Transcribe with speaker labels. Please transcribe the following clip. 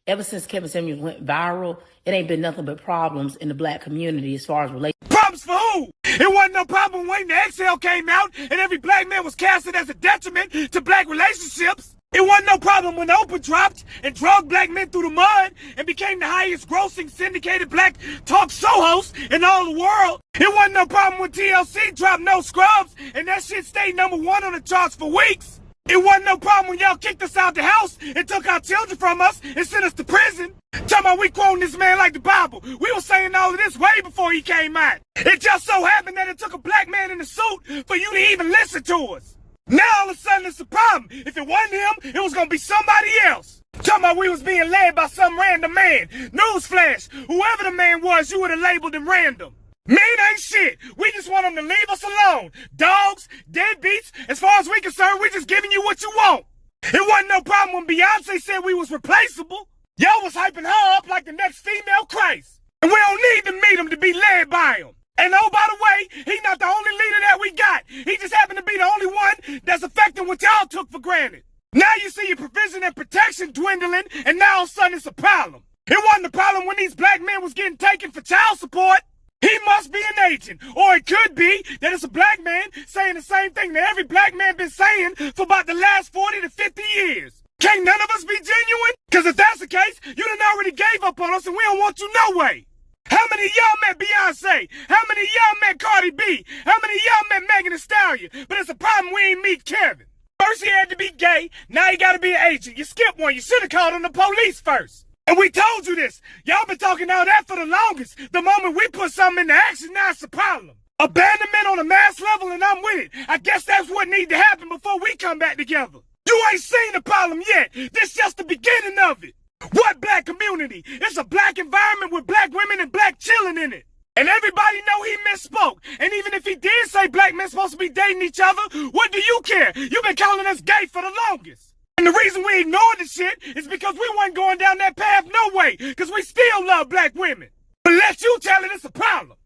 Speaker 1: ever since Kevin Samuels went viral, it ain't been nothing but problems in the black community as far as relationships.
Speaker 2: Problems for who? It wasn't no problem when the XL came out and every black man was casted as a detriment to black relationships. It wasn't no problem when Oprah dropped and dragged black men through the mud and became the highest grossing syndicated black talk show host in all the world. It wasn't no problem when TLC dropped No Scrubs and that shit stayed #1 on the charts for weeks. It wasn't no problem when y'all kicked us out the house and took our children from us and sent us to prison. Talking about we quoting this man like the Bible. We were saying all of this way before he came out. It just so happened that it took a black man in a suit for you to even listen to us. Now all of a sudden it's a problem. If it wasn't him, it was gonna be somebody else. Talking about we was being led by some random man. Newsflash, whoever the man was, you would have labeled him random. Men ain't shit. We just want them to leave us alone. Dogs, deadbeats, as far as we concerned, we just giving you what you want. It wasn't no problem when Beyonce said we was replaceable. Y'all was hyping her up like the next female Christ. And we don't need to meet him to be led by him. And oh, by the way, he's not the only leader that we got. He just happened to be the only one that's affecting what y'all took for granted. Now you see your provision and protection dwindling, and now all of a sudden it's a problem. It wasn't a problem when these black men was getting taken for child support. He must be an agent. Or it could be that it's a black man saying the same thing that every black man been saying for about the last 40 to 50 years. Can't none of us be genuine? Because if that's the case, you done already gave up on us and we don't want you no way. How many of y'all met Beyonce? How many of y'all met Cardi B? How many of y'all met Megan Thee Stallion? But it's a problem we ain't meet Kevin. First he had to be gay, now he gotta be an agent. You skipped one, you should have called on the police first. And we told you this. Y'all been talking all that for the longest. The moment we put something into action, now it's a problem. Abandonment on a mass level and I'm with it. I guess that's what needs to happen before we come back together. You ain't seen the problem yet. This just the beginning of it. What black community? It's a black environment with black women and black children in it. And everybody know he misspoke. And even if he did say black men supposed to be dating each other, what do you care? You've been calling us gay for the longest. And the reason we ignored the shit is because we wasn't going down that path no way. Because we still love black women. But let you tell it it's a problem.